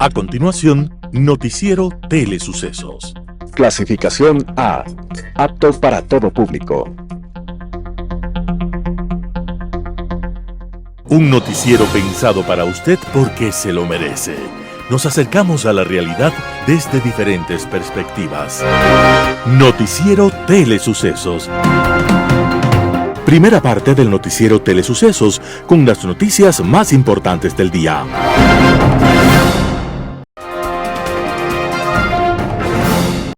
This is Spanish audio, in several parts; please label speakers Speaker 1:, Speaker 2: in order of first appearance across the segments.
Speaker 1: A continuación, Noticiero Telesucesos.
Speaker 2: Clasificación A. Apto para todo público.
Speaker 1: Un noticiero pensado para usted porque se lo merece. Nos acercamos a la realidad desde diferentes perspectivas. Noticiero Telesucesos. Primera parte del Noticiero Telesucesos con las noticias más importantes del día.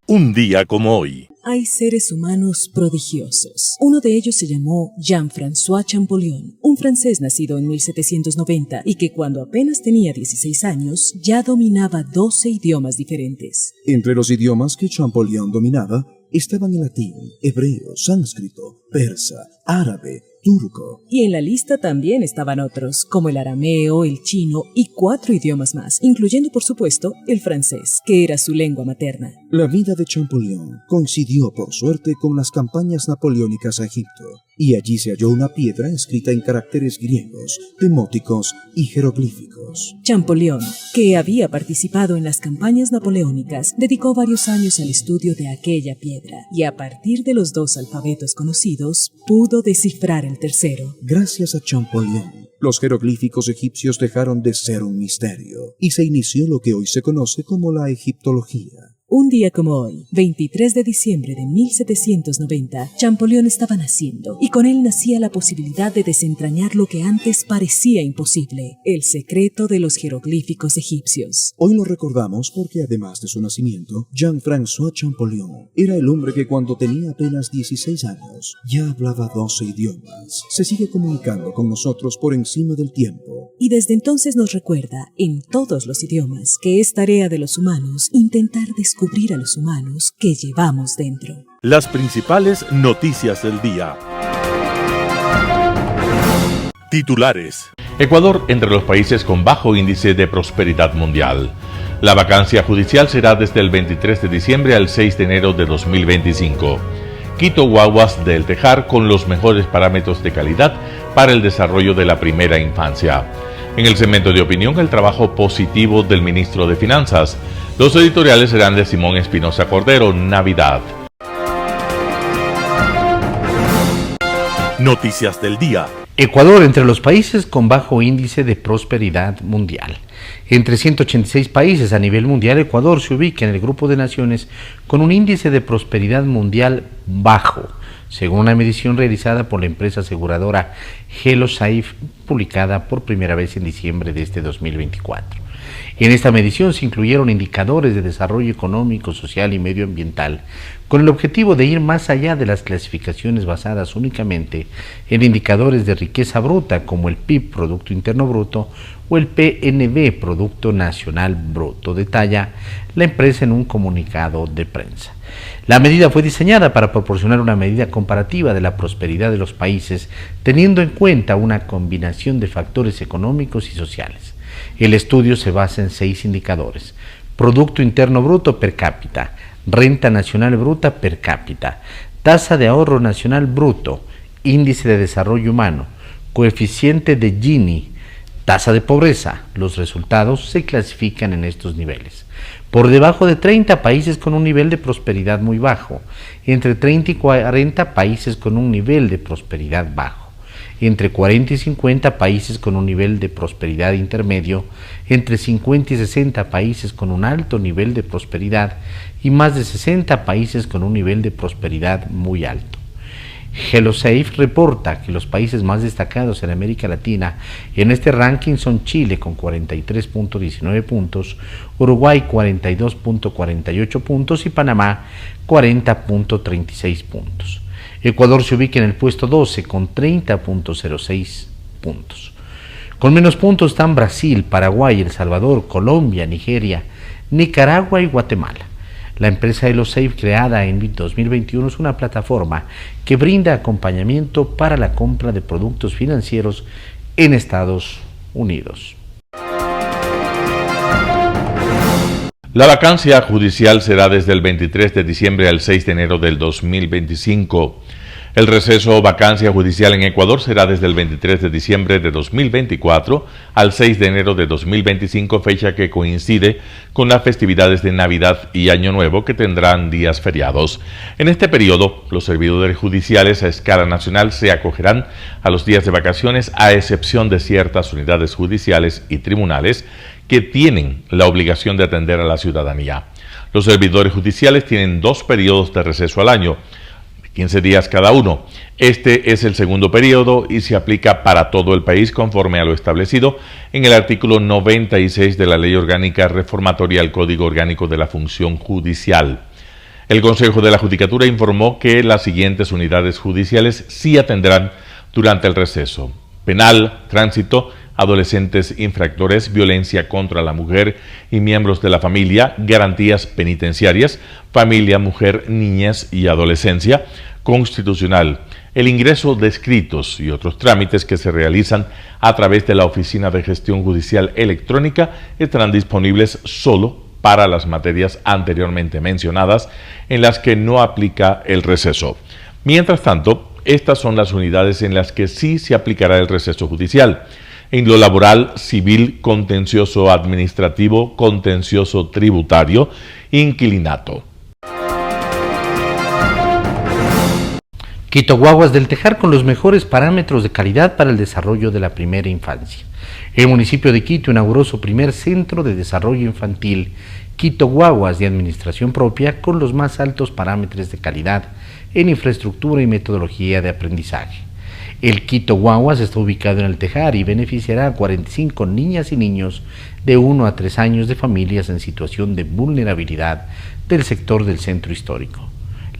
Speaker 1: Un día como hoy.
Speaker 3: Hay seres humanos prodigiosos. Uno de ellos se llamó Jean-François Champollion, un francés nacido en 1790 y que cuando apenas tenía 16 años ya dominaba 12 idiomas diferentes.
Speaker 4: Entre los idiomas que Champollion dominaba estaban el latín, hebreo, sánscrito, persa, árabe, turco.
Speaker 3: Y en la lista también estaban otros, como el arameo, el chino y 4 idiomas más, incluyendo por supuesto el francés, que era su lengua materna.
Speaker 4: La vida de Champollion coincidió por suerte con las campañas napoleónicas a Egipto, y allí se halló una piedra escrita en caracteres griegos, demóticos y jeroglíficos.
Speaker 3: Champollion, que había participado en las campañas napoleónicas, dedicó varios años al estudio de aquella piedra, y a partir de los 2 alfabetos conocidos, pudo descifrar el tercero.
Speaker 4: Gracias a Champollion, los jeroglíficos egipcios dejaron de ser un misterio, y se inició lo que hoy se conoce como la egiptología.
Speaker 3: Un día como hoy, 23 de diciembre de 1790, Champollion estaba naciendo, y con él nacía la posibilidad de desentrañar lo que antes parecía imposible, el secreto de los jeroglíficos egipcios.
Speaker 4: Hoy lo recordamos porque además de su nacimiento, Jean-François Champollion era el hombre que cuando tenía apenas 16 años ya hablaba 12 idiomas. Se sigue comunicando con nosotros por encima del tiempo.
Speaker 3: Y desde entonces nos recuerda, en todos los idiomas, que es tarea de los humanos intentar descubrir a los humanos que llevamos dentro.
Speaker 1: Las principales noticias del día. Titulares.
Speaker 5: Ecuador entre los países con bajo índice de prosperidad mundial. La vacancia judicial será desde el 23 de diciembre al 6 de enero de 2025. Quito guaguas del Tejar con los mejores parámetros de calidad para el desarrollo de la primera infancia. En el segmento de opinión, el trabajo positivo del ministro de Finanzas. Los editoriales serán de Simón Espinosa Cordero, Navidad.
Speaker 1: Noticias del día.
Speaker 6: Ecuador entre los países con bajo índice de prosperidad mundial. Entre 186 países a nivel mundial, Ecuador se ubica en el grupo de naciones con un índice de prosperidad mundial bajo, según una medición realizada por la empresa aseguradora HelloSafe, publicada por primera vez en diciembre de este 2024. En esta medición se incluyeron indicadores de desarrollo económico, social y medioambiental, con el objetivo de ir más allá de las clasificaciones basadas únicamente en indicadores de riqueza bruta como el PIB, Producto Interno Bruto, o el PNB, Producto Nacional Bruto, detalla la empresa en un comunicado de prensa. La medida fue diseñada para proporcionar una medida comparativa de la prosperidad de los países, teniendo en cuenta una combinación de factores económicos y sociales. El estudio se basa en 6 indicadores: Producto Interno Bruto per cápita, Renta Nacional Bruta per cápita, Tasa de Ahorro Nacional Bruto, Índice de Desarrollo Humano, Coeficiente de Gini, Tasa de Pobreza. Los resultados se clasifican en estos niveles. Por debajo de 30 países con un nivel de prosperidad muy bajo, entre 30 y 40 países con un nivel de prosperidad bajo, entre 40 y 50 países con un nivel de prosperidad intermedio, entre 50 y 60 países con un alto nivel de prosperidad y más de 60 países con un nivel de prosperidad muy alto. HelloSafe reporta que los países más destacados en América Latina en este ranking son Chile con 43.19 puntos, Uruguay 42.48 puntos y Panamá 40.36 puntos. Ecuador se ubica en el puesto 12 con 30.06 puntos. Con menos puntos están Brasil, Paraguay, El Salvador, Colombia, Nigeria, Nicaragua y Guatemala. La empresa HelloSafe, creada en 2021, es una plataforma que brinda acompañamiento para la compra de productos financieros en Estados Unidos.
Speaker 5: La vacancia judicial será desde el 23 de diciembre al 6 de enero del 2025. El receso o vacancia judicial en Ecuador será desde el 23 de diciembre de 2024 al 6 de enero de 2025, fecha que coincide con las festividades de Navidad y Año Nuevo, que tendrán días feriados. En este periodo, los servidores judiciales a escala nacional se acogerán a los días de vacaciones, a excepción de ciertas unidades judiciales y tribunales que tienen la obligación de atender a la ciudadanía. Los servidores judiciales tienen 2 periodos de receso al año, 15 días cada uno. Este es el segundo periodo y se aplica para todo el país conforme a lo establecido en el artículo 96 de la Ley Orgánica Reformatoria al Código Orgánico de la Función Judicial. El Consejo de la Judicatura informó que las siguientes unidades judiciales sí atenderán durante el receso: penal, tránsito, adolescentes infractores, violencia contra la mujer y miembros de la familia, garantías penitenciarias, familia, mujer, niñez y adolescencia, constitucional, el ingreso de escritos y otros trámites que se realizan a través de la Oficina de Gestión Judicial Electrónica estarán disponibles solo para las materias anteriormente mencionadas en las que no aplica el receso. Mientras tanto, estas son las unidades en las que sí se aplicará el receso judicial: en lo laboral, civil, contencioso administrativo, contencioso tributario, inquilinato.
Speaker 6: Quito Guaguas del Tejar con los mejores parámetros de calidad para el desarrollo de la primera infancia. El municipio de Quito inauguró su primer centro de desarrollo infantil, Quito Guaguas, de administración propia, con los más altos parámetros de calidad en infraestructura y metodología de aprendizaje. El Quito Guaguas está ubicado en el Tejar y beneficiará a 45 niñas y niños de 1 a 3 años de familias en situación de vulnerabilidad del sector del centro histórico.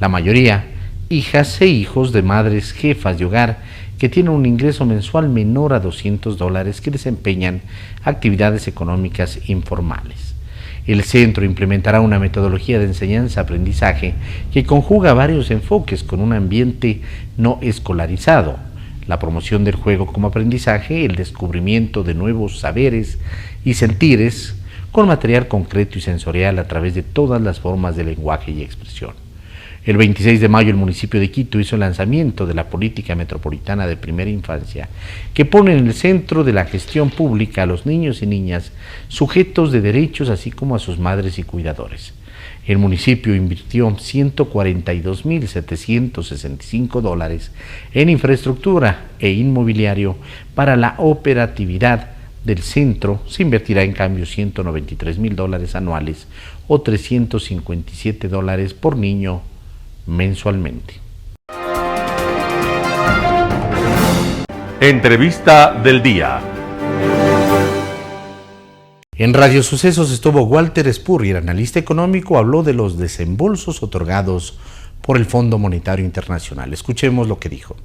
Speaker 6: La mayoría, hijas e hijos de madres jefas de hogar que tienen un ingreso mensual menor a $200 que desempeñan actividades económicas informales. El centro implementará una metodología de enseñanza-aprendizaje que conjuga varios enfoques con un ambiente no escolarizado: la promoción del juego como aprendizaje, el descubrimiento de nuevos saberes y sentires, con material concreto y sensorial a través de todas las formas de lenguaje y expresión. El 26 de mayo el municipio de Quito hizo el lanzamiento de la Política Metropolitana de Primera Infancia, que pone en el centro de la gestión pública a los niños y niñas sujetos de derechos, así como a sus madres y cuidadores. El municipio invirtió $142.765 en infraestructura e inmobiliario para la operatividad del centro. Se invertirá en cambio $193.000 anuales o $357 por niño mensualmente.
Speaker 5: Entrevista del día.
Speaker 6: En Radio Sucesos estuvo Walter Spurrier, analista económico. Habló de los desembolsos otorgados por el Fondo Monetario Internacional. Escuchemos lo que dijo.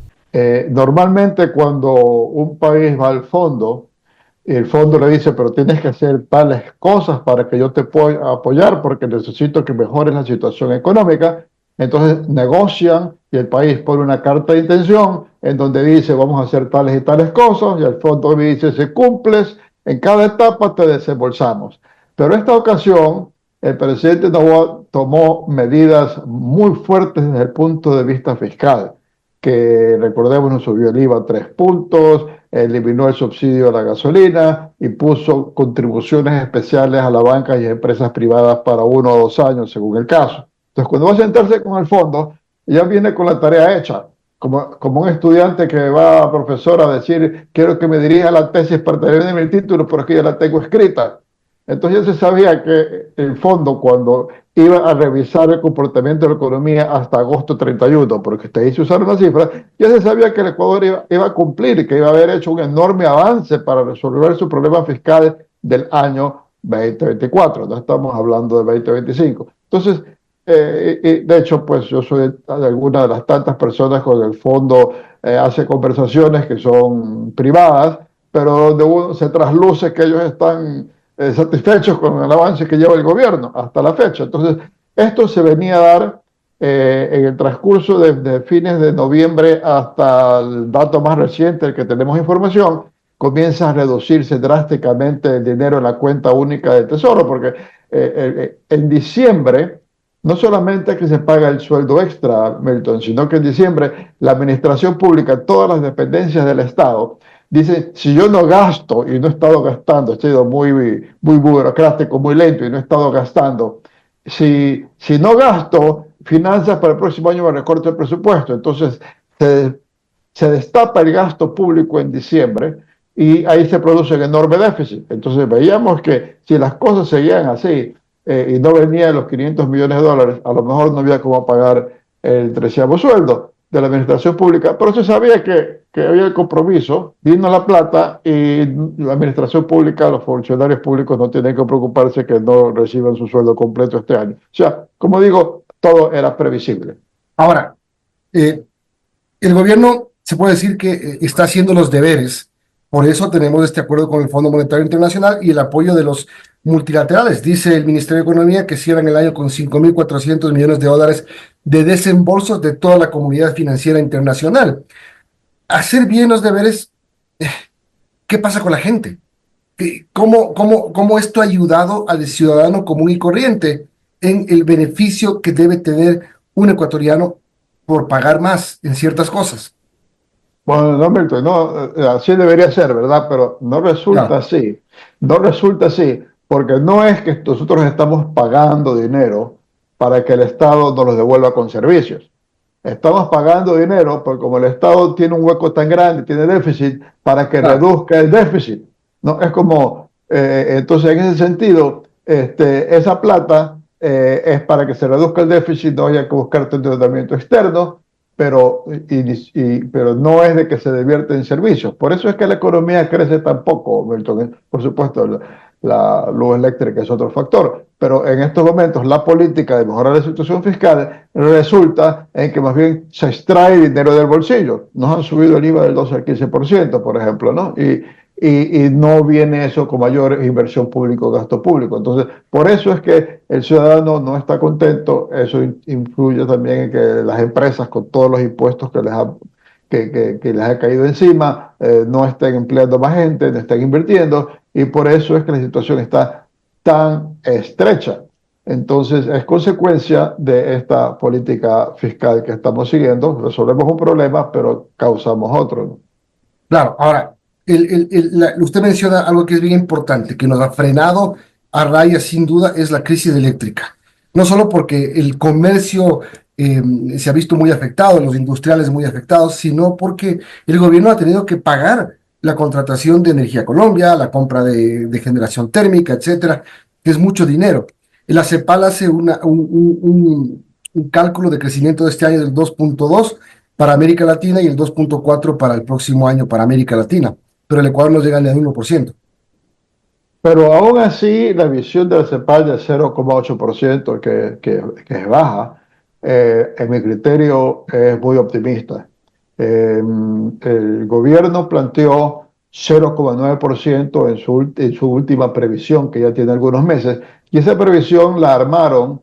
Speaker 7: Normalmente cuando un país va al fondo, el fondo le dice: pero tienes que hacer tales cosas para que yo te pueda apoyar porque necesito que mejores la situación económica. Entonces negocian y el país pone una carta de intención en donde dice: vamos a hacer tales y tales cosas, y el fondo dice: si cumples en cada etapa te desembolsamos. Pero en esta ocasión el presidente Noboa tomó medidas muy fuertes desde el punto de vista fiscal, que recordemos nos subió el IVA 3 puntos, eliminó el subsidio a la gasolina y puso contribuciones especiales a la banca y empresas privadas para 1 o 2 años según el caso. Entonces, cuando va a sentarse con el fondo, ya viene con la tarea hecha, como un estudiante que va a profesor a decir: quiero que me dirija la tesis para tener mi título, pero es que ya la tengo escrita. Entonces ya se sabía que el fondo, cuando iba a revisar el comportamiento de la economía hasta agosto 31, porque ustedes se usaron la cifra, ya se sabía que el Ecuador iba a cumplir, que iba a haber hecho un enorme avance para resolver su problema fiscal del año 2024. No estamos hablando de 2025. Entonces, de hecho, pues yo soy de alguna de las tantas personas con el fondo hace conversaciones que son privadas, pero donde uno se trasluce que ellos están satisfechos con el avance que lleva el gobierno hasta la fecha. Entonces, esto se venía a dar en el transcurso de fines de noviembre hasta el dato más reciente, el que tenemos información. Comienza a reducirse drásticamente el dinero en la cuenta única del Tesoro, porque en diciembre no solamente que se paga el sueldo extra, Milton, sino que en diciembre la administración pública, todas las dependencias del Estado, dicen, si yo no gasto y no he estado gastando, he sido muy burocrático, muy lento y no he estado gastando, si no gasto, finanzas para el próximo año me recorto el presupuesto. Entonces, se destapa el gasto público en diciembre y ahí se produce un enorme déficit. Entonces veíamos que si las cosas seguían así y no venían los 500 millones de dólares, a lo mejor no había cómo pagar el 13º sueldo de la administración pública, pero se sabía que había el compromiso, vino la plata y la administración pública, los funcionarios públicos no tienen que preocuparse que no reciban su sueldo completo este año. O sea, como digo, todo era previsible.
Speaker 8: Ahora, el gobierno se puede decir que está haciendo los deberes, por eso tenemos este acuerdo con el Fondo Monetario Internacional y el apoyo de los multilaterales. Dice el Ministerio de Economía que cierran el año con 5.400 millones de dólares de desembolsos de toda la comunidad financiera internacional. Hacer bien los deberes, ¿qué pasa con la gente? ¿Cómo esto ha ayudado al ciudadano común y corriente en el beneficio que debe tener un ecuatoriano por pagar más en ciertas cosas?
Speaker 7: Bueno, no, Milton, no, así debería ser, ¿verdad? Pero no resulta así. No resulta así, porque no es que nosotros estamos pagando dinero para que el Estado nos lo devuelva con servicios. Estamos pagando dinero porque como el Estado tiene un hueco tan grande, tiene déficit, para que reduzca el déficit. ¿No? Es como, entonces en ese sentido, esa plata es para que se reduzca el déficit, no haya que buscar endeudamiento externo, pero no es de que se divierte en servicios. Por eso es que la economía crece tan poco, Milton. Por supuesto, la luz eléctrica es otro factor, pero en estos momentos la política de mejorar la situación fiscal resulta en que más bien se extrae dinero del bolsillo. Nos han subido el IVA del 12 al 15%, por ejemplo, ¿no? Y no viene eso con mayor inversión pública o gasto público. Entonces, por eso es que el ciudadano no está contento. Eso influye también en que las empresas, con todos los impuestos que les ha caído encima, no estén empleando más gente, no estén invirtiendo, y por eso es que la situación está tan estrecha. Entonces, es consecuencia de esta política fiscal que estamos siguiendo. Resolvemos un problema, pero causamos otro, ¿no?
Speaker 8: Claro, ahora, usted menciona algo que es bien importante, que nos ha frenado a raya sin duda, es la crisis eléctrica. No solo porque el comercio se ha visto muy afectado, los industriales muy afectados, sino porque el gobierno ha tenido que pagar la contratación de Energía Colombia, la compra de generación térmica, etcétera, que es mucho dinero. La CEPAL hace un cálculo de crecimiento de este año del 2.2 para América Latina y el 2.4 para el próximo año para América Latina, pero el Ecuador no llega ni al 1%.
Speaker 7: Pero aún así, la visión de la CEPAL de 0,8%, que es baja, en mi criterio es muy optimista. El gobierno planteó 0,9% en su última previsión, que ya tiene algunos meses, y esa previsión la armaron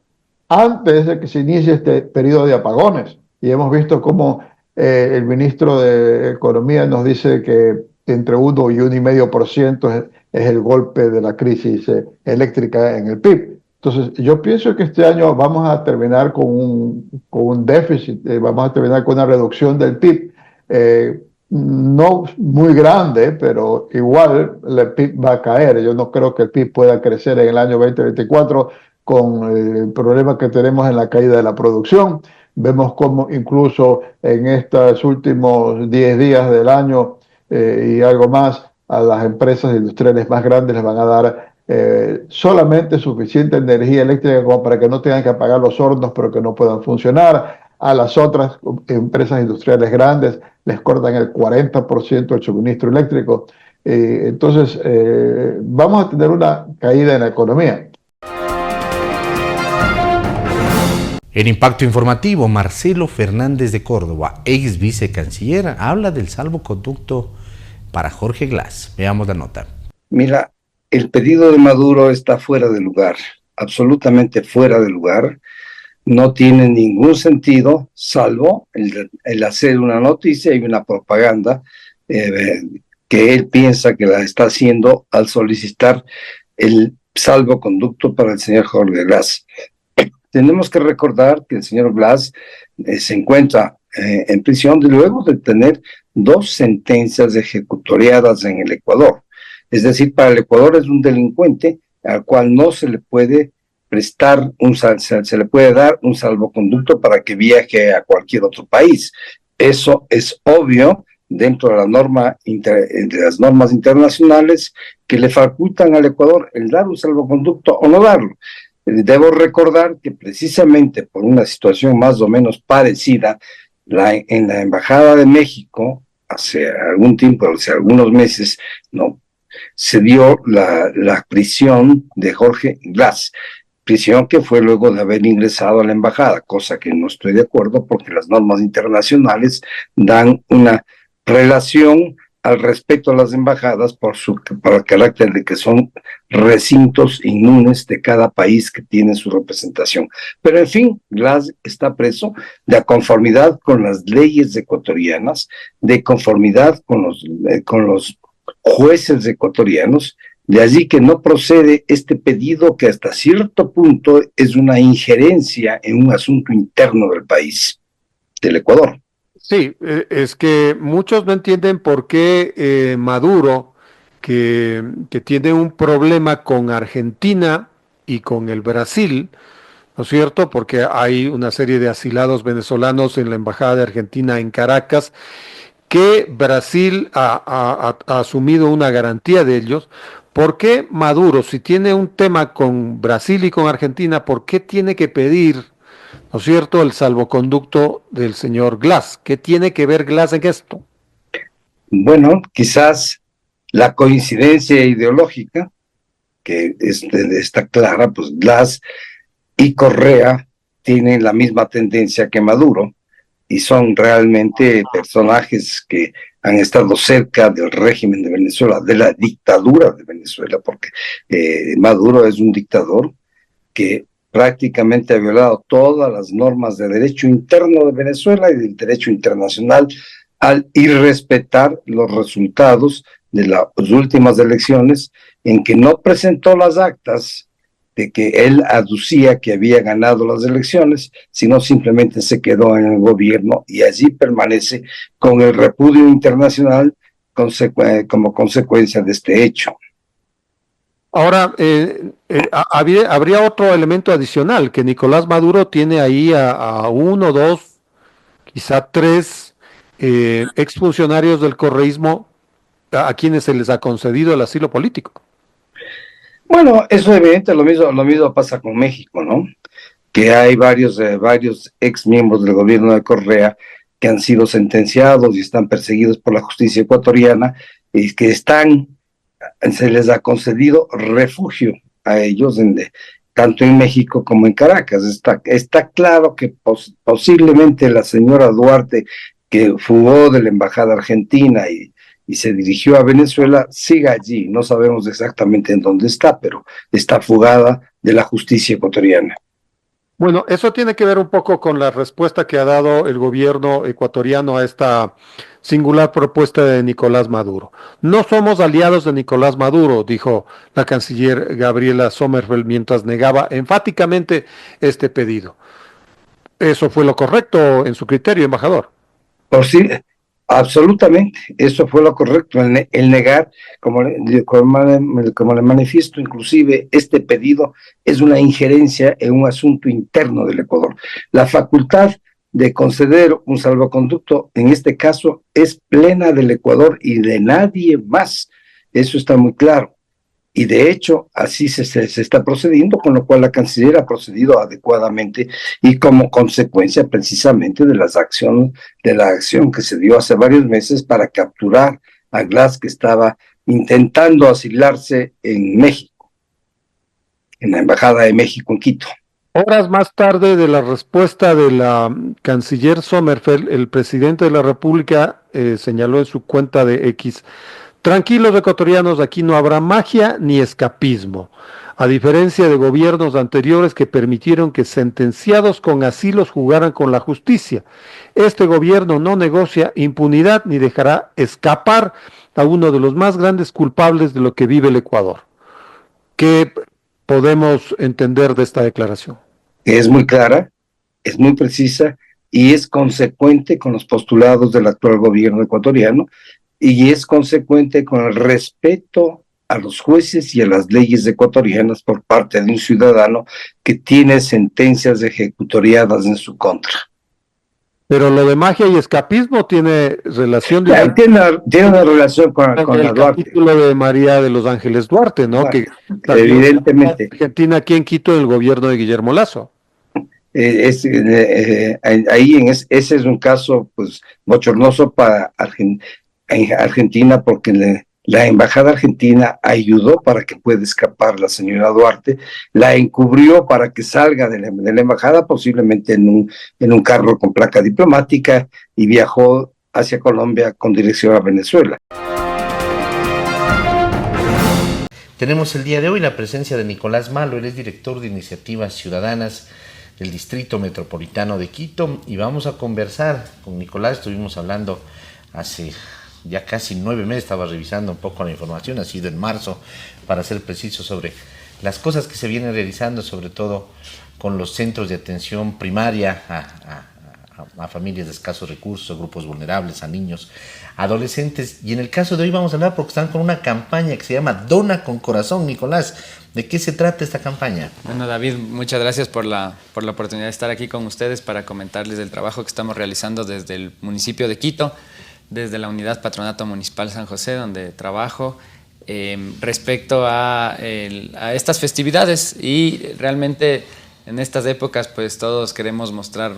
Speaker 7: antes de que se inicie este periodo de apagones. Y hemos visto cómo el ministro de Economía nos dice que entre 1 y 1,5% es el golpe de la crisis eléctrica en el PIB. Entonces, yo pienso que este año vamos a terminar con un déficit, vamos a terminar con una reducción del PIB, no muy grande, pero igual el PIB va a caer. Yo no creo que el PIB pueda crecer en el año 2024 con el problema que tenemos en la caída de la producción. Vemos cómo incluso en estos últimos 10 días del año y algo más, a las empresas industriales más grandes les van a dar solamente suficiente energía eléctrica como para que no tengan que apagar los hornos, pero que no puedan funcionar. A las otras empresas industriales grandes les cortan el 40% del suministro eléctrico. Entonces, vamos a tener una caída en la economía.
Speaker 6: En Impacto Informativo, Marcelo Fernández de Córdoba, ex vicecanciller, habla del salvoconducto para Jorge Glass. Veamos la nota.
Speaker 9: Mira, el pedido de Maduro está fuera de lugar, absolutamente fuera de lugar. No tiene ningún sentido, salvo el hacer una noticia y una propaganda que él piensa que la está haciendo al solicitar el salvoconducto para el señor Jorge Glass. tenemos que recordar que el señor Glass se encuentra en prisión luego de tener 2 sentencias ejecutoriadas en el Ecuador. Es decir, para el Ecuador es un delincuente al cual no se le puede prestar se le puede dar un salvoconducto para que viaje a cualquier otro país. Eso es obvio dentro de de las normas internacionales que le facultan al Ecuador el dar un salvoconducto o no darlo. Debo recordar que precisamente por una situación más o menos parecida, en la Embajada de México, hace algún tiempo, hace algunos meses, no, se dio la prisión de Jorge Glass, prisión que fue luego de haber ingresado a la embajada, cosa que no estoy de acuerdo porque las normas internacionales dan una relación al respecto a las embajadas por el carácter de que son recintos inmunes de cada país que tiene su representación. Pero en fin, Glass está preso de conformidad con las leyes ecuatorianas, de conformidad con los jueces ecuatorianos, de allí que no procede este pedido que hasta cierto punto es una injerencia en un asunto interno del país, del Ecuador.
Speaker 10: Sí, es que muchos no entienden por qué Maduro, que tiene un problema con Argentina y con el Brasil, ¿no es cierto? Porque hay una serie de asilados venezolanos en la Embajada de Argentina en Caracas, que Brasil ha asumido una garantía de ellos. ¿Por qué Maduro, si tiene un tema con Brasil y con Argentina, por qué tiene que pedir, ¿no es cierto?, el salvoconducto del señor Glass? ¿Qué tiene que ver Glass en esto?
Speaker 9: Bueno, quizás la coincidencia ideológica, que está clara, pues Glass y Correa tienen la misma tendencia que Maduro, y son realmente personajes que han estado cerca del régimen de Venezuela, de la dictadura de Venezuela, porque Maduro es un dictador que prácticamente ha violado todas las normas de derecho interno de Venezuela y del derecho internacional al irrespetar los resultados de las últimas elecciones, en que no presentó las actas de que él aducía que había ganado las elecciones, sino simplemente se quedó en el gobierno y allí permanece con el repudio internacional como consecuencia de este hecho.
Speaker 10: Ahora, habría otro elemento adicional, que Nicolás Maduro tiene ahí a 1, 2, quizá 3 exfuncionarios del correísmo a quienes se les ha concedido el asilo político.
Speaker 9: Bueno, eso es evidente, lo mismo pasa con México, ¿no? Que hay varios ex miembros del gobierno de Correa que han sido sentenciados y están perseguidos por la justicia ecuatoriana y que se les ha concedido refugio a ellos, tanto en México como en Caracas. Está claro que posiblemente la señora Duarte, que fugó de la embajada argentina y se dirigió a Venezuela, siga allí. No sabemos exactamente en dónde está, pero está fugada de la justicia ecuatoriana.
Speaker 10: Bueno, eso tiene que ver un poco con la respuesta que ha dado el gobierno ecuatoriano a esta singular propuesta de Nicolás Maduro. No somos aliados de Nicolás Maduro, dijo la canciller Gabriela Sommerfeld mientras negaba enfáticamente este pedido. ¿Eso fue lo correcto en su criterio, embajador?
Speaker 9: Por sí, absolutamente, eso fue lo correcto, el negar, como le manifiesto, inclusive este pedido es una injerencia en un asunto interno del Ecuador. La facultad de conceder un salvoconducto, en este caso, es plena del Ecuador y de nadie más. Eso está muy claro. Y de hecho, así se está procediendo, con lo cual la canciller ha procedido adecuadamente y como consecuencia precisamente de la acción que se dio hace varios meses para capturar a Glass, que estaba intentando asilarse en México, en la Embajada de México en Quito.
Speaker 10: Horas más tarde de la respuesta de la canciller Sommerfeld, el presidente de la República señaló en su cuenta de X: tranquilos ecuatorianos, aquí no habrá magia ni escapismo. A diferencia de gobiernos anteriores que permitieron que sentenciados con asilos jugaran con la justicia, este gobierno no negocia impunidad ni dejará escapar a uno de los más grandes culpables de lo que vive el Ecuador. ¿Qué podemos entender de esta declaración?
Speaker 9: que es muy clara, es muy precisa y es consecuente con los postulados del actual gobierno ecuatoriano y es consecuente con el respeto a los jueces y a las leyes ecuatorianas por parte de un ciudadano que tiene sentencias ejecutoriadas en su contra.
Speaker 10: Pero lo de magia y escapismo tiene relación
Speaker 9: tiene una relación con
Speaker 10: el
Speaker 9: la Duarte.
Speaker 10: capítulo de María de los Ángeles Duarte, ¿no? Que
Speaker 9: evidentemente.
Speaker 10: Argentina aquí en Quito, el gobierno de Guillermo Lazo.
Speaker 9: Ese es un caso pues bochornoso para Argentina porque la embajada argentina ayudó para que pueda escapar la señora Duarte, la encubrió para que salga de la embajada, posiblemente en un carro con placa diplomática, y viajó hacia Colombia con dirección a Venezuela.
Speaker 6: Tenemos el día de hoy la presencia de Nicolás Malo, él es director de Iniciativas Ciudadanas del Distrito Metropolitano de Quito, y vamos a conversar con Nicolás. Estuvimos hablando hace ya casi 9 meses, estaba revisando un poco la información, ha sido en marzo, para ser preciso, sobre las cosas que se vienen realizando, sobre todo con los centros de atención primaria a familias de escasos recursos, grupos vulnerables, a niños, adolescentes. Y en el caso de hoy vamos a hablar porque están con una campaña que se llama Dona con Corazón. Nicolás, ¿de qué se trata esta campaña?
Speaker 11: Bueno, David, muchas gracias por la oportunidad de estar aquí con ustedes para comentarles del trabajo que estamos realizando desde el municipio de Quito, desde la Unidad Patronato Municipal San José, donde trabajo, respecto a estas festividades. Y realmente en estas épocas pues todos queremos mostrar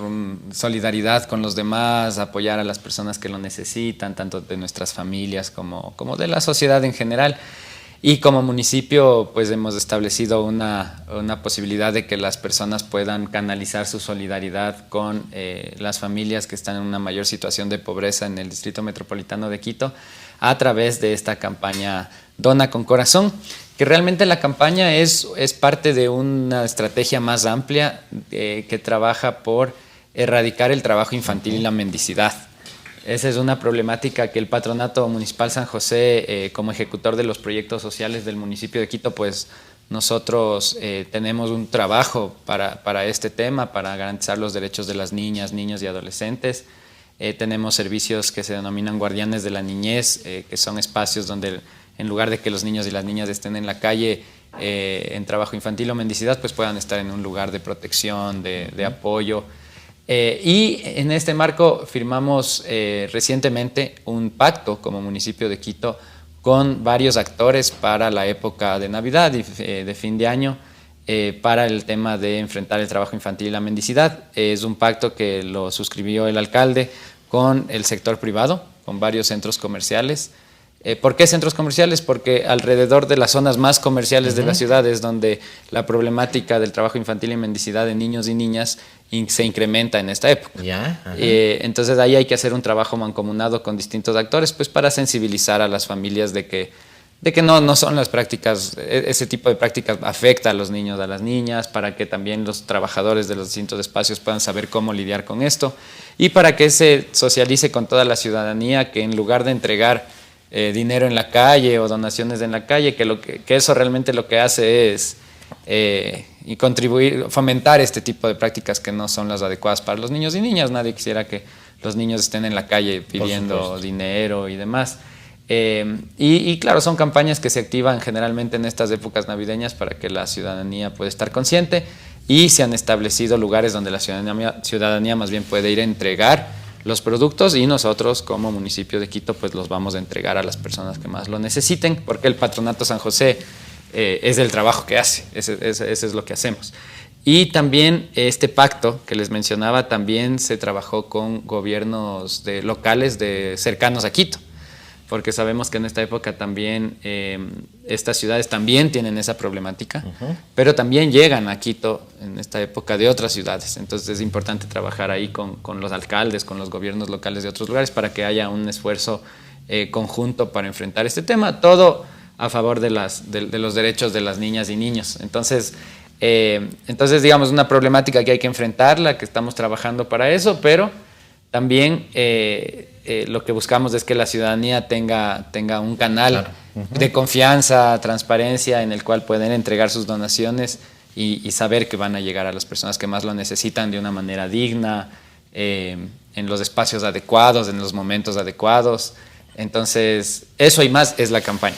Speaker 11: solidaridad con los demás, apoyar a las personas que lo necesitan, tanto de nuestras familias como de la sociedad en general. Y como municipio pues hemos establecido una posibilidad de que las personas puedan canalizar su solidaridad con las familias que están en una mayor situación de pobreza en el Distrito Metropolitano de Quito a través de esta campaña Dona con Corazón, que realmente la campaña es parte de una estrategia más amplia que trabaja por erradicar el trabajo infantil y la mendicidad. Esa es una problemática que el Patronato Municipal San José, como ejecutor de los proyectos sociales del municipio de Quito, pues nosotros tenemos un trabajo para este tema, para garantizar los derechos de las niñas, niños y adolescentes. Tenemos servicios que se denominan guardianes de la niñez, que son espacios donde en lugar de que los niños y las niñas estén en la calle en trabajo infantil o mendicidad, pues puedan estar en un lugar de protección, de apoyo. Y en este marco firmamos recientemente un pacto como municipio de Quito con varios actores para la época de Navidad y de fin de año para el tema de enfrentar el trabajo infantil y la mendicidad. Es un pacto que lo suscribió el alcalde con el sector privado, con varios centros comerciales. ¿Por qué centros comerciales? Porque alrededor de las zonas más comerciales de la ciudad es donde la problemática del trabajo infantil y mendicidad de niños y niñas se incrementa en esta época. Entonces ahí hay que hacer un trabajo mancomunado con distintos actores pues para sensibilizar a las familias de que no son las prácticas, ese tipo de prácticas afecta a los niños, a las niñas, para que también los trabajadores de los distintos espacios puedan saber cómo lidiar con esto y para que se socialice con toda la ciudadanía que en lugar de entregar dinero en la calle o donaciones en la calle, que eso realmente lo que hace es y contribuir, fomentar este tipo de prácticas que no son las adecuadas para los niños y niñas. Nadie quisiera que los niños estén en la calle pidiendo dinero y demás. Y claro, son campañas que se activan generalmente en estas épocas navideñas para que la ciudadanía pueda estar consciente, y se han establecido lugares donde la ciudadanía más bien puede ir a entregar los productos, y nosotros como municipio de Quito pues los vamos a entregar a las personas que más lo necesiten, porque el Patronato San José es el trabajo que hace, ese es lo que hacemos. Y también este pacto que les mencionaba, también se trabajó con gobiernos locales cercanos a Quito, porque sabemos que en esta época también estas ciudades también tienen esa problemática, pero también llegan a Quito en esta época de otras ciudades. Entonces es importante trabajar ahí con los alcaldes, con los gobiernos locales de otros lugares para que haya un esfuerzo conjunto para enfrentar este tema, todo a favor de los derechos de las niñas y niños. Entonces digamos, una problemática que hay que enfrentarla, que estamos trabajando para eso, pero también lo que buscamos es que la ciudadanía tenga un canal de confianza, transparencia, en el cual pueden entregar sus donaciones y saber que van a llegar a las personas que más lo necesitan de una manera digna, en los espacios adecuados, en los momentos adecuados. Entonces, eso y más es la campaña.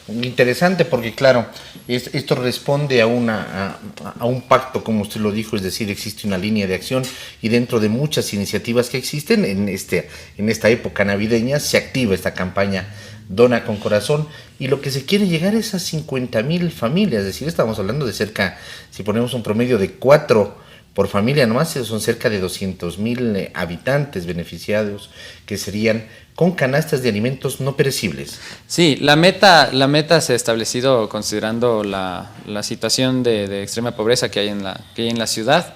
Speaker 6: Interesante porque, claro, esto responde a un pacto, como usted lo dijo, es decir, existe una línea de acción y dentro de muchas iniciativas que existen en esta época navideña se activa esta campaña Dona con Corazón, y lo que se quiere llegar es a 50.000 familias, es decir, estamos hablando de cerca, si ponemos un promedio de 4 por familia nomás, son cerca de 200.000 habitantes beneficiados que serían con canastas de alimentos no perecibles.
Speaker 11: Sí, la meta se ha establecido considerando la situación de extrema pobreza que hay en la ciudad.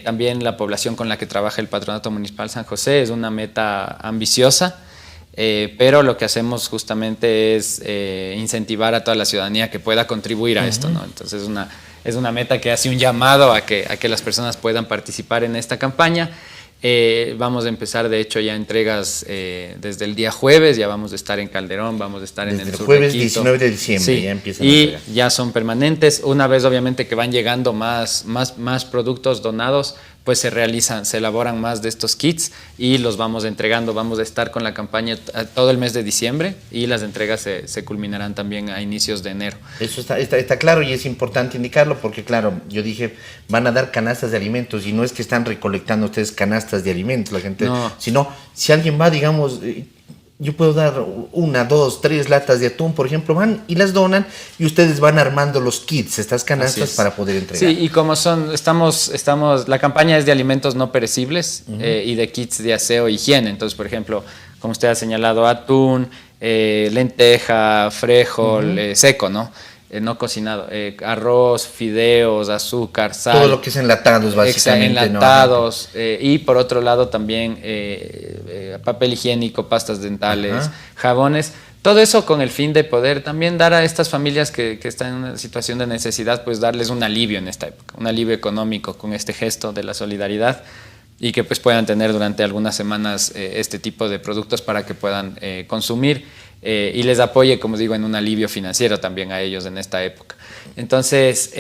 Speaker 11: También la población con la que trabaja el Patronato Municipal San José es una meta ambiciosa, pero lo que hacemos justamente es incentivar a toda la ciudadanía que pueda contribuir a esto, ¿no? Entonces es una meta que hace un llamado a que las personas puedan participar en esta campaña. Vamos a empezar, de hecho, ya entregas desde el día jueves, ya vamos a estar en Calderón, vamos a estar en el sur de Quito.
Speaker 6: Jueves 19 de diciembre,
Speaker 11: sí,
Speaker 6: ya empiezan
Speaker 11: y ya son permanentes. Una vez, obviamente, que van llegando más productos donados, pues se elaboran más de estos kits y los vamos entregando. Vamos a estar con la campaña todo el mes de diciembre y las entregas se culminarán también a inicios de enero.
Speaker 6: Eso está claro y es importante indicarlo porque, claro, yo dije, van a dar canastas de alimentos y no es que están recolectando ustedes canastas de alimentos, la gente,
Speaker 11: no.
Speaker 6: Sino si alguien va, digamos, yo puedo dar 1, 2, 3 latas de atún, por ejemplo, van y las donan y ustedes van armando los kits, estas canastas para poder entregar.
Speaker 11: Sí, y como la campaña es de alimentos no perecibles y de kits de aseo e higiene. Entonces, por ejemplo, como usted ha señalado, atún, lenteja, frijol, seco, ¿no? No cocinado, arroz, fideos, azúcar, sal.
Speaker 6: Todo lo que es enlatados, básicamente.
Speaker 11: Enlatados, ¿no? Y por otro lado también papel higiénico, pastas dentales, jabones. Todo eso con el fin de poder también dar a estas familias que están en una situación de necesidad, pues darles un alivio en esta época, un alivio económico con este gesto de la solidaridad y que pues puedan tener durante algunas semanas este tipo de productos para que puedan consumir. Y les apoye, como digo, en un alivio financiero también a ellos en esta época. Entonces,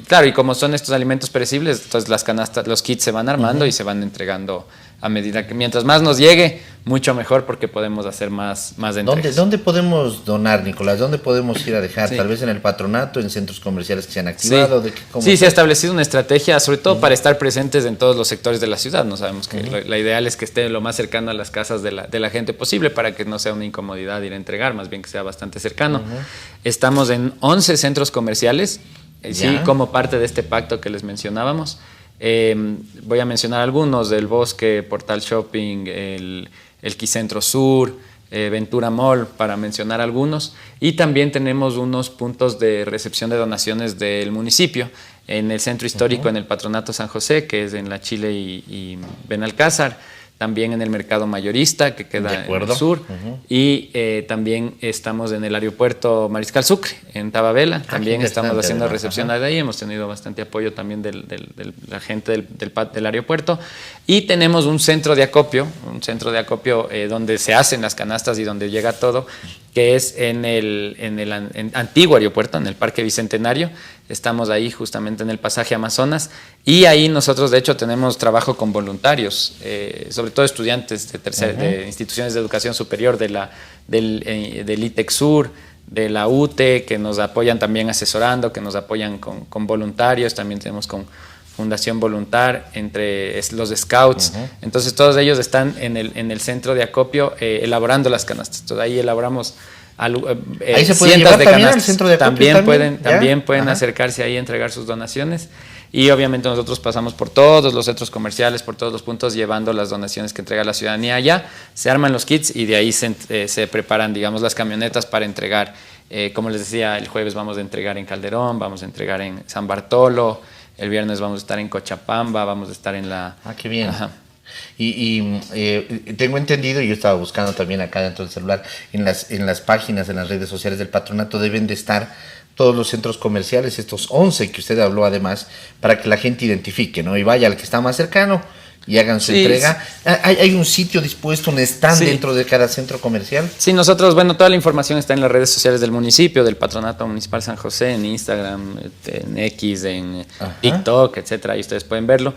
Speaker 11: claro, y como son estos alimentos perecibles, entonces las canastas, los kits se van armando y se van entregando a medida que, mientras más nos llegue, mucho mejor porque podemos hacer más entregas.
Speaker 6: ¿Dónde podemos donar, Nicolás? ¿Dónde podemos ir a dejar? Tal vez en el patronato, en centros comerciales que se han activado.
Speaker 11: Sí, se ha establecido una estrategia, sobre todo para estar presentes en todos los sectores de la ciudad. No sabemos que la ideal es que esté lo más cercano a las casas de la gente posible para que no sea una incomodidad ir a entregar, más bien que sea bastante cercano. Estamos en 11 centros comerciales, sí, como parte de este pacto que les mencionábamos. Voy a mencionar algunos: del Bosque, Portal Shopping, el Quicentro Sur, Ventura Mall, para mencionar algunos. Y también tenemos unos puntos de recepción de donaciones del municipio en el centro histórico, en el Patronato San José, que es en La Chile y Benalcázar. También en el mercado mayorista, que queda en el sur, y también estamos en el aeropuerto Mariscal Sucre, en Tababela. También estamos haciendo recepción de ahí, hemos tenido bastante apoyo también de la gente del aeropuerto. Y tenemos un centro de acopio donde se hacen las canastas y donde llega todo, que es en el antiguo aeropuerto, en el Parque Bicentenario. Estamos ahí justamente en el pasaje Amazonas, y ahí nosotros de hecho tenemos trabajo con voluntarios, sobre todo estudiantes de instituciones de educación superior del ITEXUR, de la UTE, que nos apoyan también asesorando, que nos apoyan con voluntarios. También tenemos con Fundación Voluntar, entre los scouts. Entonces todos ellos están en el centro de acopio elaborando las canastas. Entonces ahí elaboramos
Speaker 6: ahí se puede
Speaker 11: cientos
Speaker 6: llevar
Speaker 11: de
Speaker 6: también
Speaker 11: canastas.
Speaker 6: Al centro de
Speaker 11: acopio también pueden acercarse ahí a entregar sus donaciones. Y obviamente nosotros pasamos por todos los centros comerciales, por todos los puntos, llevando las donaciones que entrega la ciudadanía allá. Se arman los kits y de ahí se preparan, digamos, las camionetas para entregar. Como les decía, el jueves vamos a entregar en Calderón, vamos a entregar en San Bartolo, el viernes vamos a estar en Cochapamba, vamos a estar en la...
Speaker 6: qué bien. Y tengo entendido, y yo estaba buscando también acá dentro del celular, en las páginas, en las redes sociales del patronato deben de estar todos los centros comerciales, estos 11 que usted habló además, para que la gente identifique, ¿no? Y vaya al que está más cercano y hagan su entrega. ¿Hay un sitio dispuesto, un stand dentro de cada centro comercial?
Speaker 11: Sí, nosotros, toda la información está en las redes sociales del municipio, del Patronato Municipal San José, en Instagram, en X, en TikTok, etcétera, ahí ustedes pueden verlo.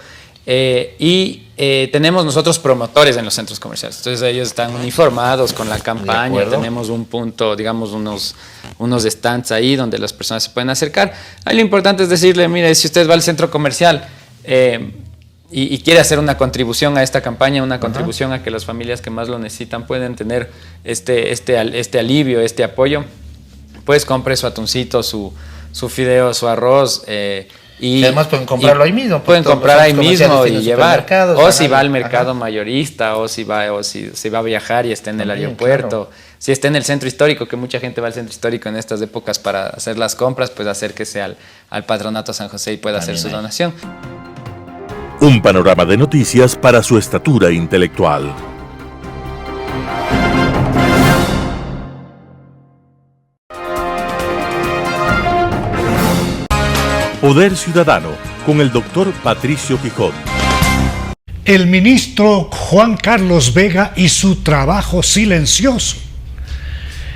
Speaker 11: Tenemos nosotros promotores en los centros comerciales, entonces ellos están uniformados con la campaña, tenemos un punto, digamos unos stands ahí donde las personas se pueden acercar. Ahí lo importante es decirle, mire, si usted va al centro comercial y quiere hacer una contribución a esta campaña, una contribución a que las familias que más lo necesitan pueden tener este alivio, este apoyo, pues compre su atuncito, su fideo, su arroz, y además pueden comprarlo ahí mismo. Pueden comprar ahí mismo y llevar. O si va al mercado mayorista, o si va a viajar y está en el aeropuerto. Claro. Si está en el centro histórico, que mucha gente va al centro histórico en estas épocas para hacer las compras, pues acérquese al Patronato San José y pueda hacer su donación.
Speaker 1: Un panorama de noticias para su estatura intelectual. Poder Ciudadano, con el doctor Patricio Quijón.
Speaker 12: El ministro Juan Carlos Vega y su trabajo silencioso.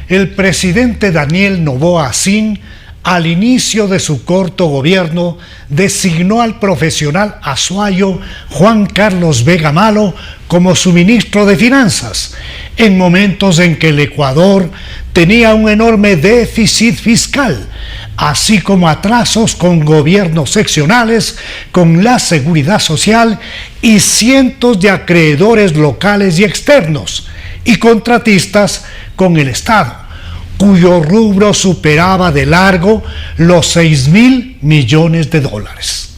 Speaker 12: El presidente Daniel Noboa Asín, al inicio de su corto gobierno, designó al profesional azuayo Juan Carlos Vega Malo como su ministro de Finanzas, en momentos en que el Ecuador tenía un enorme déficit fiscal, así como atrasos con gobiernos seccionales, con la seguridad social y cientos de acreedores locales y externos, y contratistas con el Estado, cuyo rubro superaba de largo los 6.000 millones de dólares.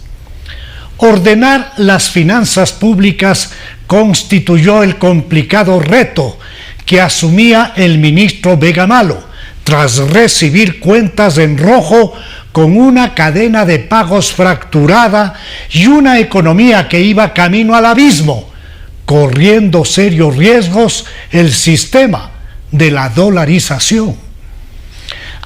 Speaker 12: Ordenar las finanzas públicas constituyó el complicado reto que asumía el ministro Vega Malo, tras recibir cuentas en rojo con una cadena de pagos fracturada y una economía que iba camino al abismo, corriendo serios riesgos el sistema de la dolarización.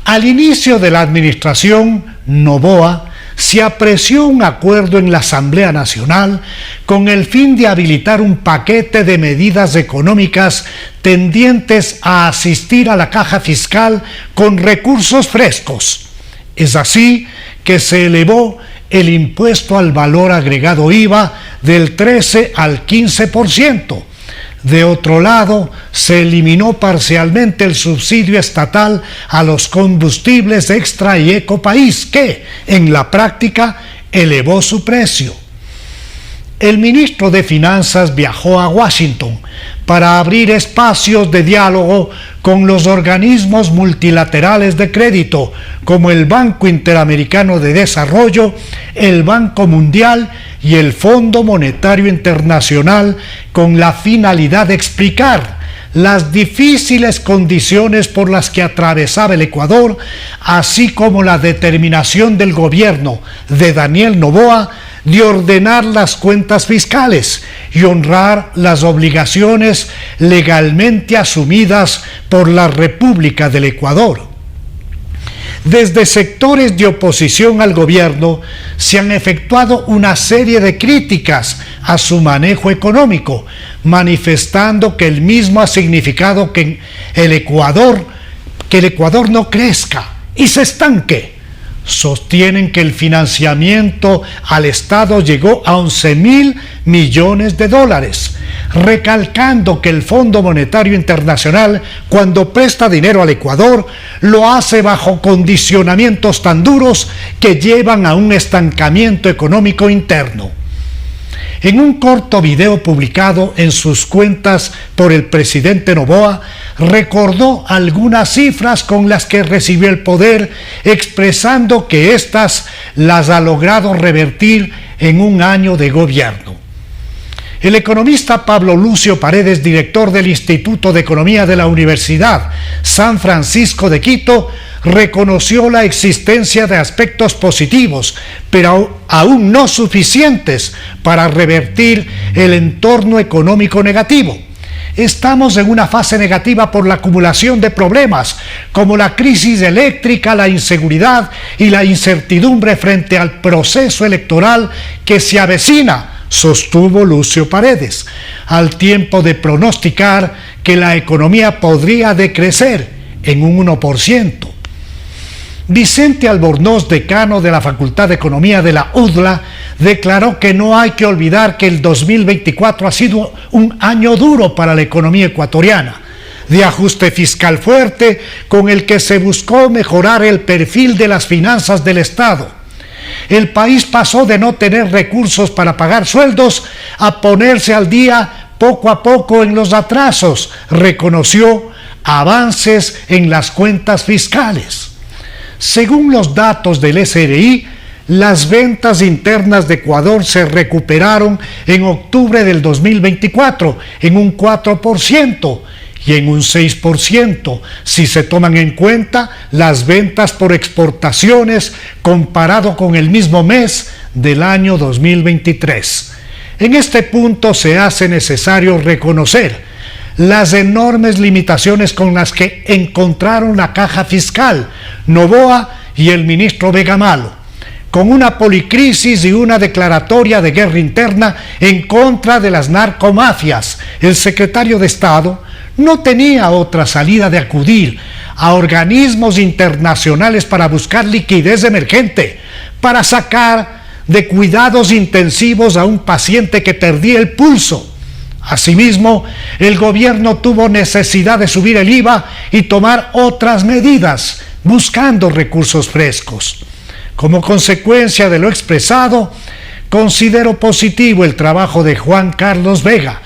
Speaker 12: Al inicio de la administración Noboa, se apreció un acuerdo en la Asamblea Nacional con el fin de habilitar un paquete de medidas económicas tendientes a asistir a la caja fiscal con recursos frescos. Es así que se elevó el impuesto al valor agregado IVA del 13 al 15%. De otro lado, se eliminó parcialmente el subsidio estatal a los combustibles extra y ecopaís, que, en la práctica, elevó su precio. El ministro de Finanzas viajó a Washington para abrir espacios de diálogo con los organismos multilaterales de crédito, como el Banco Interamericano de Desarrollo, el Banco Mundial y el Fondo Monetario Internacional, con la finalidad de explicar las difíciles condiciones por las que atravesaba el Ecuador, así como la determinación del gobierno de Daniel Noboa de ordenar las cuentas fiscales y honrar las obligaciones legalmente asumidas por la República del Ecuador. Desde sectores de oposición al gobierno se han efectuado una serie de críticas a su manejo económico, manifestando que el mismo ha significado que el Ecuador no crezca y se estanque. Sostienen que el financiamiento al Estado llegó a 11.000 millones de dólares, recalcando que el Fondo Monetario Internacional, cuando presta dinero al Ecuador, lo hace bajo condicionamientos tan duros que llevan a un estancamiento económico interno. En un corto video publicado en sus cuentas por el presidente Noboa, recordó algunas cifras con las que recibió el poder, expresando que éstas las ha logrado revertir en un año de gobierno. El economista Pablo Lucio Paredes, director del Instituto de Economía de la Universidad San Francisco de Quito, reconoció la existencia de aspectos positivos, pero aún no suficientes para revertir el entorno económico negativo. Estamos en una fase negativa por la acumulación de problemas como la crisis eléctrica, la inseguridad y la incertidumbre frente al proceso electoral que se avecina, sostuvo Lucio Paredes, al tiempo de pronosticar que la economía podría decrecer en un 1%. Vicente Albornoz, decano de la Facultad de Economía de la UDLA, declaró que no hay que olvidar que el 2024 ha sido un año duro para la economía ecuatoriana, de ajuste fiscal fuerte con el que se buscó mejorar el perfil de las finanzas del Estado. El país pasó de no tener recursos para pagar sueldos a ponerse al día poco a poco en los atrasos, reconoció avances en las cuentas fiscales. Según los datos del SRI, las ventas internas de Ecuador se recuperaron en octubre del 2024 en un 4% y en un 6% si se toman en cuenta las ventas por exportaciones comparado con el mismo mes del año 2023. En este punto se hace necesario reconocer las enormes limitaciones con las que encontraron la caja fiscal, Noboa y el ministro Vega Malo, con una policrisis y una declaratoria de guerra interna en contra de las narcomafias. El secretario de Estado no tenía otra salida de acudir a organismos internacionales para buscar liquidez emergente, para sacar de cuidados intensivos a un paciente que perdía el pulso. Asimismo, el gobierno tuvo necesidad de subir el IVA y tomar otras medidas, buscando recursos frescos. Como consecuencia de lo expresado, considero positivo el trabajo de Juan Carlos Vega,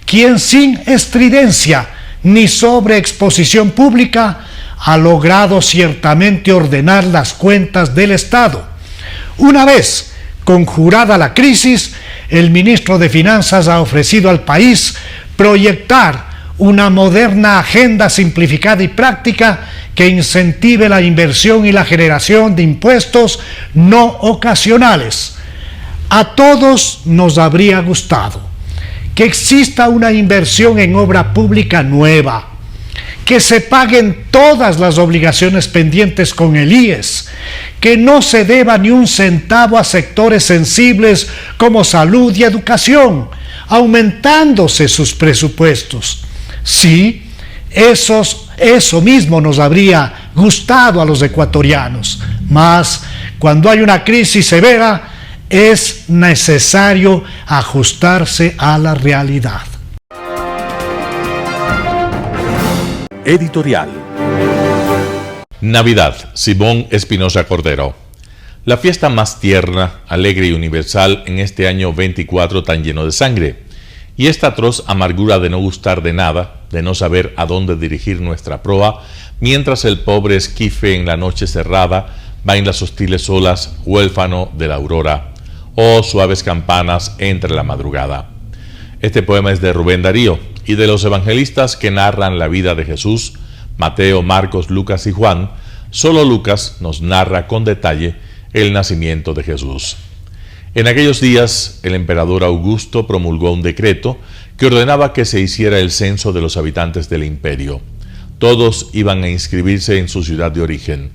Speaker 12: quien sin estridencia ni sobreexposición pública ha logrado ciertamente ordenar las cuentas del Estado. Una vez conjurada la crisis, el ministro de Finanzas ha ofrecido al país proyectar una moderna agenda simplificada y práctica que incentive la inversión y la generación de impuestos no ocasionales. A todos nos habría gustado que exista una inversión en obra pública nueva, que se paguen todas las obligaciones pendientes con el IES, que no se deba ni un centavo a sectores sensibles como salud y educación, aumentándose sus presupuestos. Sí, eso mismo nos habría gustado a los ecuatorianos, mas cuando hay una crisis severa es necesario ajustarse a la realidad.
Speaker 1: Editorial.
Speaker 5: Navidad, Simón Espinosa Cordero. La fiesta más tierna, alegre y universal en este año 24 tan lleno de sangre. Y esta atroz amargura de no gustar de nada, de no saber a dónde dirigir nuestra proa, mientras el pobre esquife en la noche cerrada va en las hostiles olas, huérfano de la aurora. Oh suaves campanas entre la madrugada. Este poema es de Rubén Darío y de los evangelistas que narran la vida de Jesús, Mateo, Marcos, Lucas y Juan. Solo Lucas nos narra con detalle el nacimiento de Jesús. En aquellos días, el emperador Augusto promulgó un decreto que ordenaba que se hiciera el censo de los habitantes del imperio. Todos iban a inscribirse en su ciudad de origen.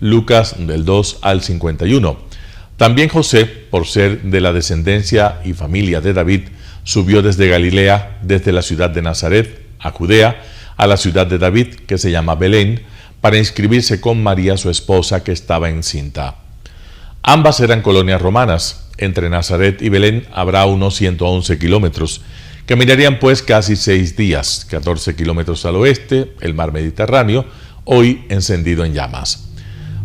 Speaker 5: Lucas del 2 al 51. También José, por ser de la descendencia y familia de David, subió desde Galilea, desde la ciudad de Nazaret, a Judea, a la ciudad de David, que se llama Belén, para inscribirse con María, su esposa, que estaba encinta. Ambas eran colonias romanas. Entre Nazaret y Belén habrá unos 111 kilómetros. Caminarían pues casi 6 días, 14 kilómetros al oeste, el mar Mediterráneo, hoy encendido en llamas.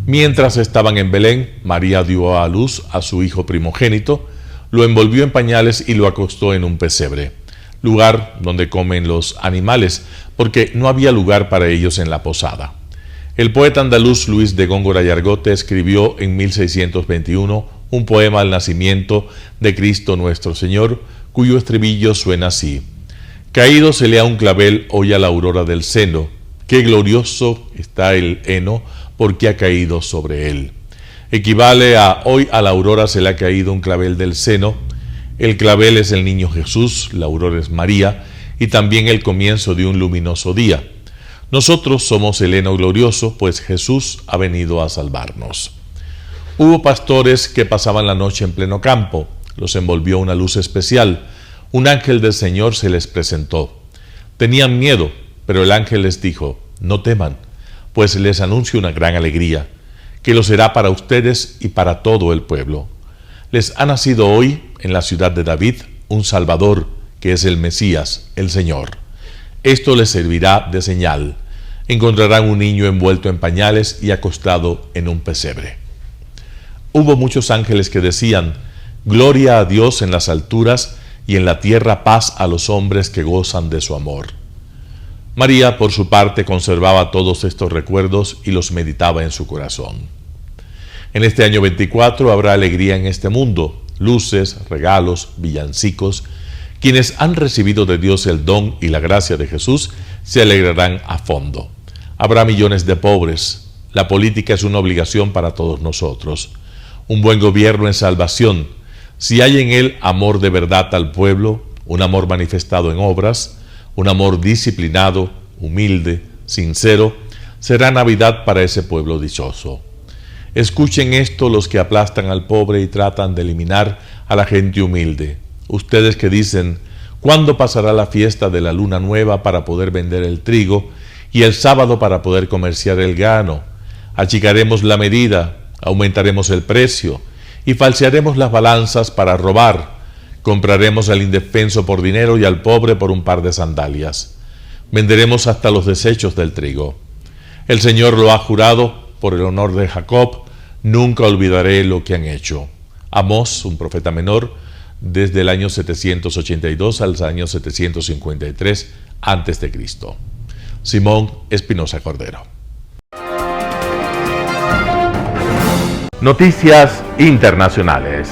Speaker 5: Mientras estaban en Belén, María dio a luz a su hijo primogénito, lo envolvió en pañales y lo acostó en un pesebre, lugar donde comen los animales, porque no había lugar para ellos en la posada. El poeta andaluz Luis de Góngora y Argote escribió en 1621 un poema al nacimiento de Cristo nuestro Señor, cuyo estribillo suena así: caído se le a un clavel hoy a la aurora del seno, qué glorioso está el heno porque ha caído sobre él. Equivale a hoy a la aurora se le ha caído un clavel del seno. El clavel es el niño Jesús, la aurora es María y también el comienzo de un luminoso día. Nosotros somos el heno glorioso, pues Jesús ha venido a salvarnos. Hubo pastores que pasaban la noche en pleno campo, Los envolvió una luz especial. Un ángel del Señor se les presentó. Tenían miedo, pero el ángel les dijo: no teman, pues les anuncio una gran alegría, que lo será para ustedes y para todo el pueblo. Les ha nacido hoy, en la ciudad de David, un Salvador, que es el Mesías, el Señor. Esto les servirá de señal. Encontrarán un niño envuelto en pañales y acostado en un pesebre. Hubo muchos ángeles que decían: gloria a Dios en las alturas y en la tierra paz a los hombres que gozan de su amor. María, por su parte, conservaba todos estos recuerdos y los meditaba en su corazón. En este año 24 habrá alegría en este mundo, luces, regalos, villancicos. Quienes han recibido de Dios el don y la gracia de Jesús se alegrarán a fondo. Habrá millones de pobres. La política es una obligación para todos nosotros. Un buen gobierno es salvación. Si hay en él amor de verdad al pueblo, un amor manifestado en obras, un amor disciplinado, humilde, sincero, será Navidad para ese pueblo dichoso. Escuchen esto los que aplastan al pobre y tratan de eliminar a la gente humilde. Ustedes que dicen: ¿cuándo pasará la fiesta de la luna nueva para poder vender el trigo y el sábado para poder comerciar el grano? Achicaremos la medida, aumentaremos el precio y falsearemos las balanzas para robar. Compraremos al indefenso por dinero y al pobre por un par de sandalias. Venderemos hasta los desechos del trigo. El Señor lo ha jurado por el honor de Jacob: nunca olvidaré lo que han hecho. Amós, un profeta menor, desde el año 782 al año 753 a.C. Simón Espinosa Cordero. Noticias internacionales.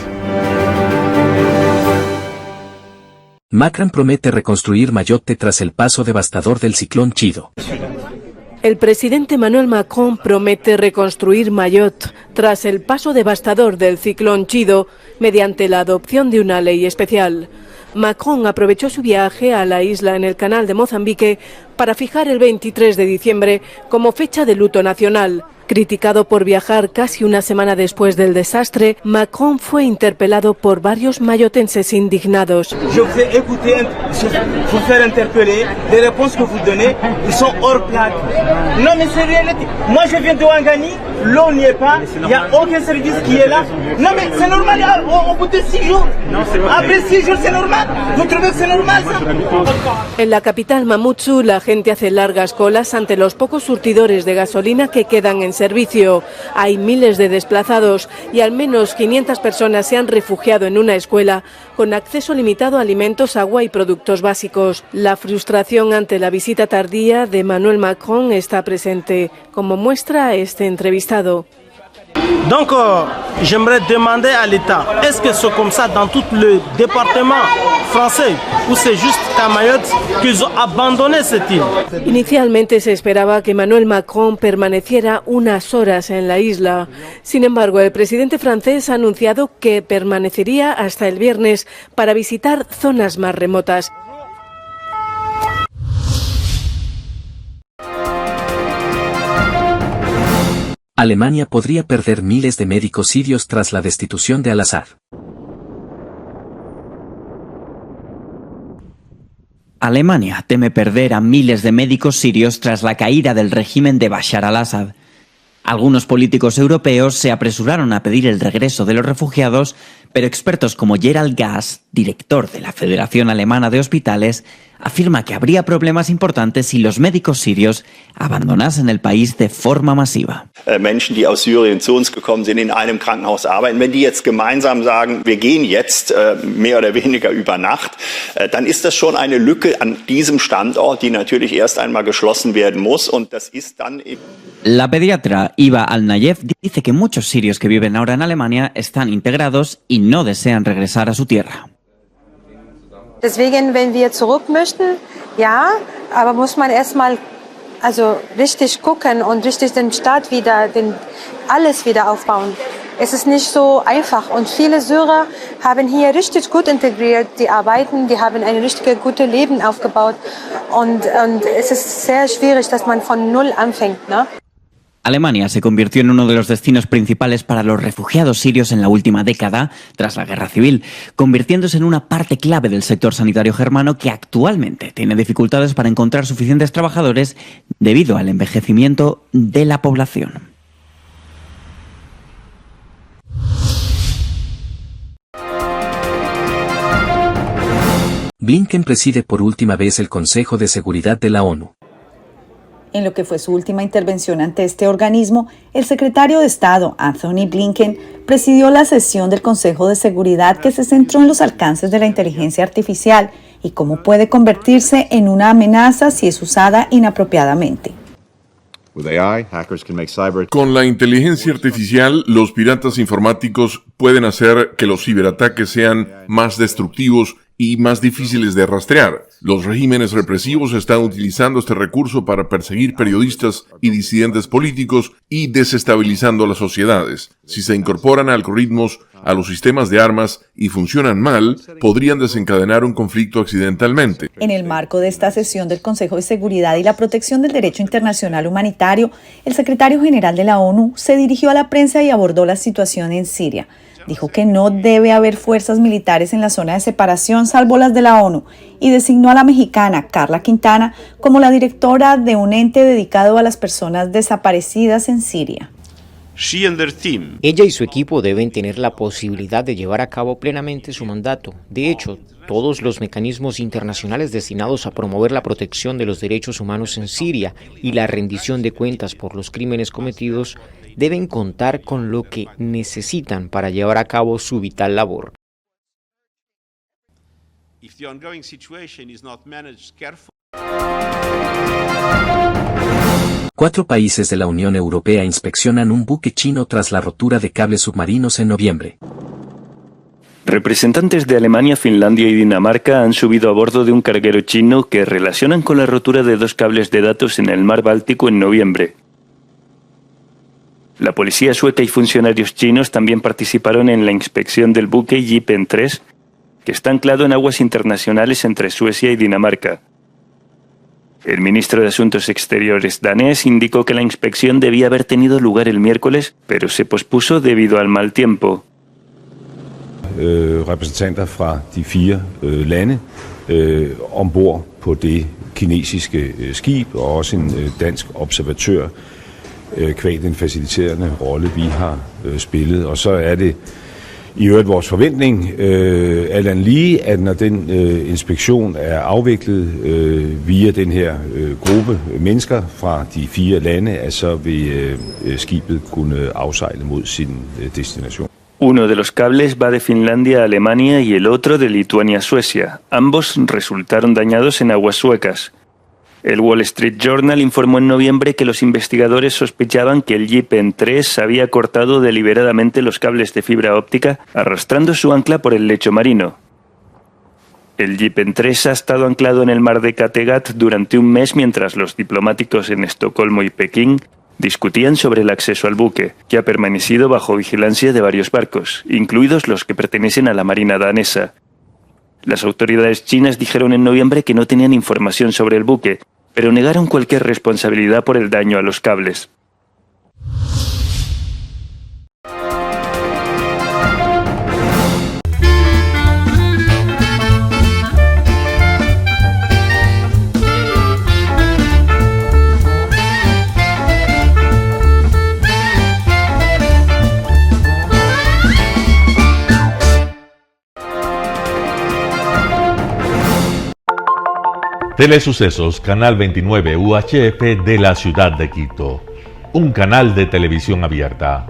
Speaker 2: Macron promete reconstruir Mayotte tras el paso devastador del ciclón Chido.
Speaker 13: El presidente Emmanuel Macron promete reconstruir Mayotte tras el paso devastador del ciclón Chido mediante la adopción de una ley especial. Macron aprovechó su viaje a la isla en el canal de Mozambique para fijar el 23 de diciembre como fecha de luto nacional. Criticado por viajar casi una semana después del desastre, Macron fue interpelado por varios mayotenses indignados.
Speaker 14: Yo vous ai écouté, vous faire interpeller, les réponses que vous donnez, ils sont hors plaque. Non mais c'est réalité. Moi je viens de Ouangani, l'eau n'y est pas, il n'y a aucun service qui est là. Non mais c'est normal, au bout de 6 jours. Après 6 jours c'est normal. Vous trouvez que c'est normal ça?
Speaker 13: En la capital Mamoudzou, la gente hace largas colas ante los pocos surtidores de gasolina que quedan en servicio. Hay miles de desplazados y al menos 500 personas se han refugiado en una escuela con acceso limitado a alimentos, agua y productos básicos. La frustración ante la visita tardía de Emmanuel Macron está presente, como muestra este entrevistado.
Speaker 14: Donc, j'aimerais demander à l'État, est-ce que c'est comme ça dans tout le département français ou c'est juste qu'à Mayotte qu'ils ont abandonné cette île?
Speaker 13: Inicialmente se esperaba que Emmanuel Macron permaneciera unas horas en la isla. Sin embargo, el presidente francés ha anunciado que permanecería hasta el viernes para visitar zonas más remotas.
Speaker 2: Alemania podría perder miles de médicos sirios tras la destitución de Al-Assad.
Speaker 15: Alemania teme perder a miles de médicos sirios tras la caída del régimen de Bashar al-Assad. Algunos políticos europeos se apresuraron a pedir el regreso de los refugiados, pero expertos como Gerald Gass, director de la Federación Alemana de Hospitales, afirma que habría problemas importantes si los médicos sirios abandonasen el país de forma masiva.
Speaker 16: Menschen, die aus Syrien zu uns gekommen sind, in einem Krankenhaus arbeiten, wenn die jetzt gemeinsam sagen, wir gehen jetzt mehr oder weniger über Nacht, dann ist das schon eine Lücke an diesem Standort, die natürlich erst einmal geschlossen werden muss, und das ist dann eben...
Speaker 15: La pediatra Iva Al-Nayef dice que muchos sirios que viven ahora en Alemania están integrados y no desean regresar a su tierra.
Speaker 17: Deswegen, wenn wir zurück möchten, ja, aber muss man erstmal richtig gucken und richtig den Staat alles wieder aufbauen. Es ist nicht so einfach und viele Syrer haben hier richtig gut integriert, die arbeiten, die haben ein richtig gutes Leben aufgebaut und es ist sehr schwierig, dass man von Null anfängt, ne?
Speaker 15: Alemania se convirtió en uno de los destinos principales para los refugiados sirios en la última década, tras la guerra civil, convirtiéndose en una parte clave del sector sanitario germano que actualmente tiene dificultades para encontrar suficientes trabajadores debido al envejecimiento de la población.
Speaker 2: Blinken preside por última vez el Consejo de Seguridad de la ONU.
Speaker 18: En lo que fue su última intervención ante este organismo, el secretario de Estado, Anthony Blinken, presidió la sesión del Consejo de Seguridad que se centró en los alcances de la inteligencia artificial y cómo puede convertirse en una amenaza si es usada inapropiadamente.
Speaker 19: Con la inteligencia artificial, los piratas informáticos pueden hacer que los ciberataques sean más destructivos y más difíciles de rastrear. Los regímenes represivos están utilizando este recurso para perseguir periodistas y disidentes políticos y desestabilizando las sociedades. Si se incorporan algoritmos a los sistemas de armas y funcionan mal, podrían desencadenar un conflicto accidentalmente.
Speaker 18: En el marco de esta sesión del Consejo de Seguridad y la protección del derecho internacional humanitario, el secretario general de la ONU se dirigió a la prensa y abordó la situación en Siria. Dijo que no debe haber fuerzas militares en la zona de separación salvo las de la ONU y designó a la mexicana Carla Quintana como la directora de un ente dedicado a las personas desaparecidas en Siria.
Speaker 20: Ella y su equipo deben tener la posibilidad de llevar a cabo plenamente su mandato. De hecho, todos los mecanismos internacionales destinados a promover la protección de los derechos humanos en Siria y la rendición de cuentas por los crímenes cometidos deben contar con lo que necesitan para llevar a cabo su vital labor.
Speaker 2: Cuatro países de la Unión Europea inspeccionan un buque chino tras la rotura de cables submarinos en noviembre.
Speaker 21: Representantes de Alemania, Finlandia y Dinamarca han subido a bordo de un carguero chino que relacionan con la rotura de 2 cables de datos en el mar Báltico en noviembre. La policía sueca y funcionarios chinos también participaron en la inspección del buque Yipen 3, que está anclado en aguas internacionales entre Suecia y Dinamarca. El ministro de Asuntos Exteriores danés indicó que la inspección debía haber tenido lugar el miércoles, pero se pospuso debido al mal tiempo.
Speaker 22: Repræsentanter fra de 4 lande ombord på det kinesiske skib, og også en dansk observatør kvæg den faciliterende rolle, vi har spillet. Og så er det i øvrigt vores forventning, alt andet lige, at når den inspektion er afviklet via den her gruppe mennesker fra de 4 lande, at så vil skibet kunne afsejle mod sin destination.
Speaker 21: Uno de los cables va de Finlandia a Alemania y el otro de Lituania a Suecia. Ambos resultaron dañados en aguas suecas. El Wall Street Journal informó en noviembre que los investigadores sospechaban que el Yipen 3 había cortado deliberadamente los cables de fibra óptica, arrastrando su ancla por el lecho marino. El Yipen 3 ha estado anclado en el mar de Kattegat durante un mes mientras los diplomáticos en Estocolmo y Pekín discutían sobre el acceso al buque, que ha permanecido bajo vigilancia de varios barcos, incluidos los que pertenecen a la Marina danesa. Las autoridades chinas dijeron en noviembre que no tenían información sobre el buque, pero negaron cualquier responsabilidad por el daño a los cables.
Speaker 5: Telesucesos, Canal 29 UHF de la ciudad de Quito. Un canal de televisión abierta.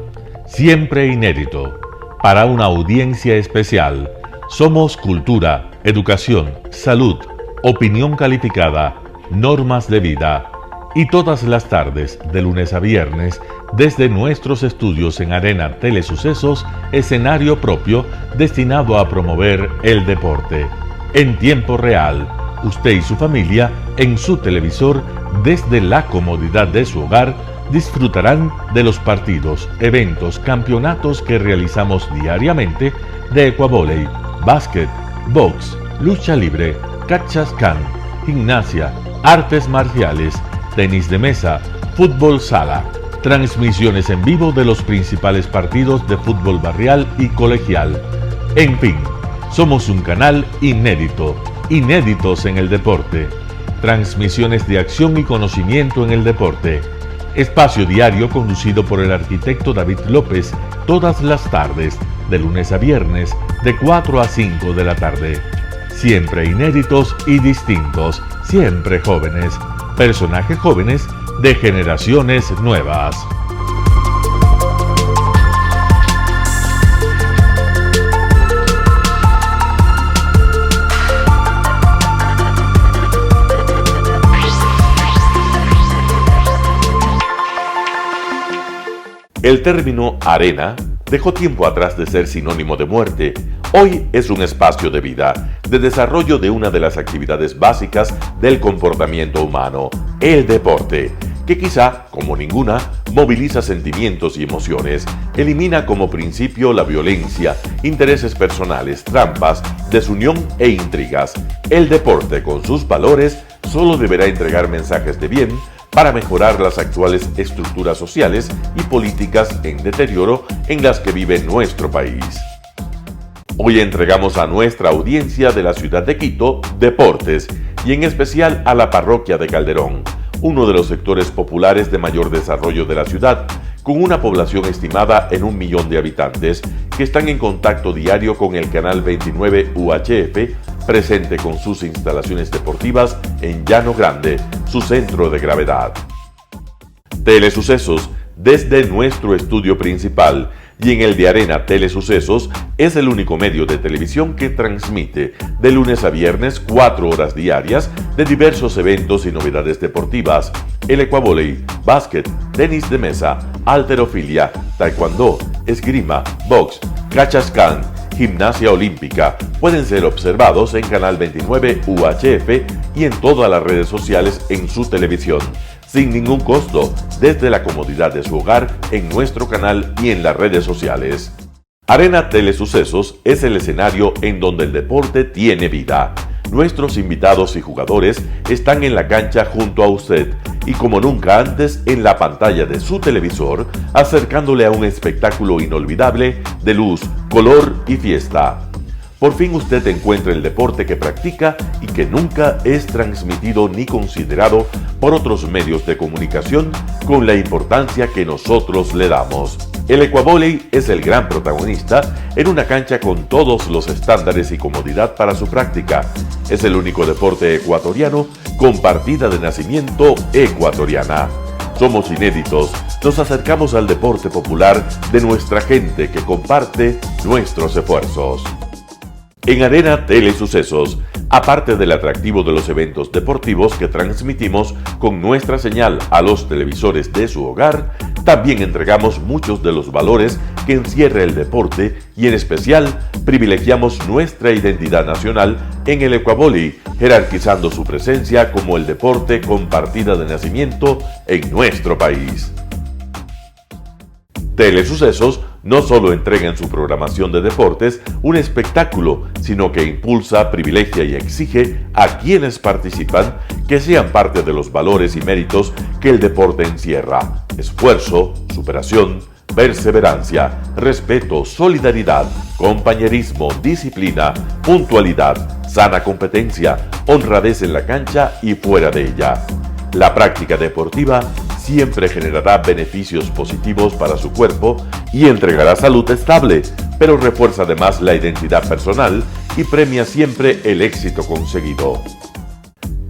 Speaker 5: Siempre inédito. Para una audiencia especial. Somos cultura, educación, salud, opinión calificada, normas de vida. Y todas las tardes, de lunes a viernes, desde nuestros estudios en Arena Telesucesos, escenario propio destinado a promover el deporte. En tiempo real. Usted y su familia, en su televisor, desde la comodidad de su hogar, disfrutarán de los partidos, eventos, campeonatos que realizamos diariamente de ecuavóley, básquet, box, lucha libre, cachascán, gimnasia, artes marciales, tenis de mesa, fútbol sala. transmisiones en vivo de los principales partidos de fútbol barrial y colegial. En fin, somos un canal inédito, inéditos en el deporte. Transmisiones de acción y conocimiento en el deporte. Espacio diario conducido por el arquitecto David López todas las tardes, de lunes a viernes, de 4 a 5 de la tarde. Siempre inéditos y distintos, siempre jóvenes. Personajes jóvenes de generaciones nuevas.
Speaker 1: El término arena dejó tiempo atrás de ser sinónimo de muerte. Hoy es un espacio de vida, de desarrollo de una de las actividades básicas del comportamiento humano, el deporte, que quizá, como ninguna, moviliza sentimientos y emociones, elimina como principio la violencia, intereses personales, trampas, desunión e intrigas. El deporte, con sus valores, solo deberá entregar mensajes de bien para mejorar las actuales estructuras sociales y políticas en deterioro en las que vive nuestro país. Hoy entregamos a nuestra audiencia de la ciudad de Quito deportes, y en especial a la parroquia de Calderón, uno de los sectores populares de mayor desarrollo de la ciudad, con una población estimada en 1 millón de habitantes que están en contacto diario con el canal 29 UHF, presente con sus instalaciones deportivas en Llano Grande, su centro de gravedad. Telesucesos, desde nuestro estudio principal y en el de Arena Telesucesos, es el único medio de televisión que transmite de lunes a viernes 4 horas diarias de diversos eventos y novedades deportivas: el ecuavóley, básquet, tenis de mesa, halterofilia, taekwondo, esgrima, box, cachascán, gimnasia olímpica. Pueden ser observados en Canal 29 UHF y en todas las redes sociales en su televisión, sin ningún costo, desde la comodidad de su hogar, en nuestro canal y en las redes sociales. Arena Telesucesos es el escenario en donde el deporte tiene vida. Nuestros invitados y jugadores están en la cancha junto a usted y como nunca antes en la pantalla de su televisor, acercándole a un espectáculo inolvidable de luz, color y fiesta. Por fin usted encuentra el deporte que practica y que nunca es transmitido ni considerado por otros medios de comunicación con la importancia que nosotros le damos. El ecuavóley es el gran protagonista en una cancha con todos los estándares y comodidad para su práctica. Es el único deporte ecuatoriano con partida de nacimiento ecuatoriana. Somos inéditos, nos acercamos al deporte popular de nuestra gente que comparte nuestros esfuerzos. En Arena Telesucesos, aparte del atractivo de los eventos deportivos que transmitimos con nuestra señal a los televisores de su hogar, también entregamos muchos de los valores que encierra el deporte y en especial privilegiamos nuestra identidad nacional en el ecuavóley, jerarquizando su presencia como el deporte con partida de nacimiento en nuestro país. Telesucesos no solo entrega en su programación de deportes un espectáculo, sino que impulsa, privilegia y exige a quienes participan que sean parte de los valores y méritos que el deporte encierra: esfuerzo, superación, perseverancia, respeto, solidaridad, compañerismo, disciplina, puntualidad, sana competencia, honradez en la cancha y fuera de ella. La práctica deportiva siempre generará beneficios positivos para su cuerpo y entregará salud estable, pero refuerza además la identidad personal y premia siempre el éxito conseguido.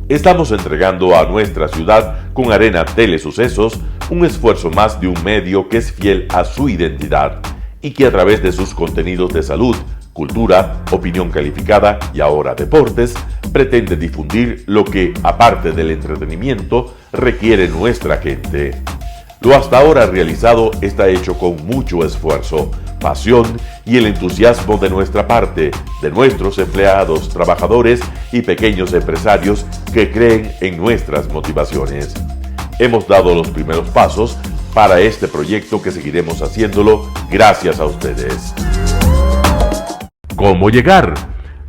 Speaker 1: Estamos entregando a nuestra ciudad con Arena Telesucesos un esfuerzo más de un medio que es fiel a su identidad y que a través de sus contenidos de salud, cultura, opinión calificada y ahora deportes, pretende difundir lo que, aparte del entretenimiento, requiere nuestra gente. Lo hasta ahora realizado está hecho con mucho esfuerzo, pasión y el entusiasmo de nuestra parte, de nuestros empleados, trabajadores y pequeños empresarios que creen en nuestras motivaciones. Hemos dado los primeros pasos para este proyecto que seguiremos haciéndolo gracias a ustedes. ¿Cómo llegar?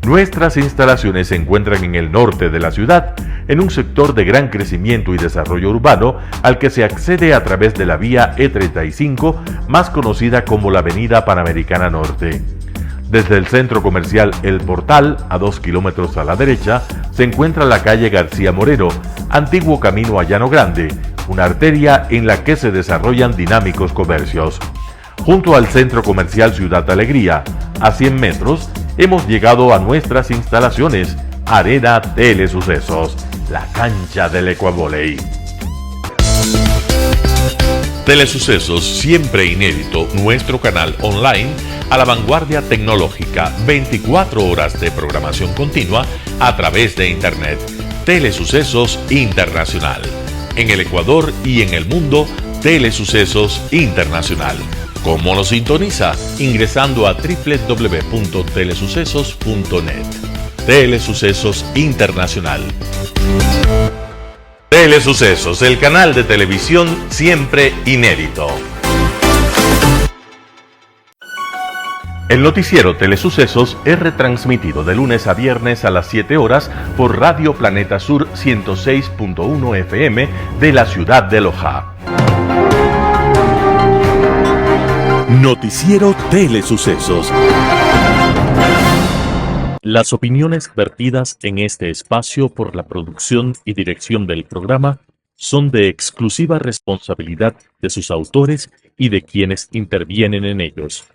Speaker 1: Nuestras instalaciones se encuentran en el norte de la ciudad, en un sector de gran crecimiento y desarrollo urbano al que se accede a través de la vía E35, más conocida como la Avenida Panamericana Norte. Desde el centro comercial El Portal, a 2 kilómetros a la derecha, se encuentra la calle García Moreno, antiguo camino a Llano Grande, una arteria en la que se desarrollan dinámicos comercios. Junto al centro comercial Ciudad Alegría, a 100 metros, hemos llegado a nuestras instalaciones, Arena Telesucesos, la cancha del Ecuavoley.
Speaker 5: Telesucesos, siempre inédito, nuestro canal online a la vanguardia tecnológica, 24 horas de programación continua a través de Internet. Telesucesos Internacional. En el Ecuador y en el mundo, Telesucesos Internacional. ¿Cómo lo sintoniza? Ingresando a www.telesucesos.net. Telesucesos Internacional. Telesucesos, el canal de televisión siempre inédito. El noticiero Telesucesos es retransmitido de lunes a viernes a las 7 horas por Radio Planeta Sur 106.1 FM de la ciudad de Loja.
Speaker 3: Noticiero Telesucesos. Las opiniones vertidas en este espacio por la producción y dirección del programa son de exclusiva responsabilidad de sus autores y de quienes intervienen en ellos.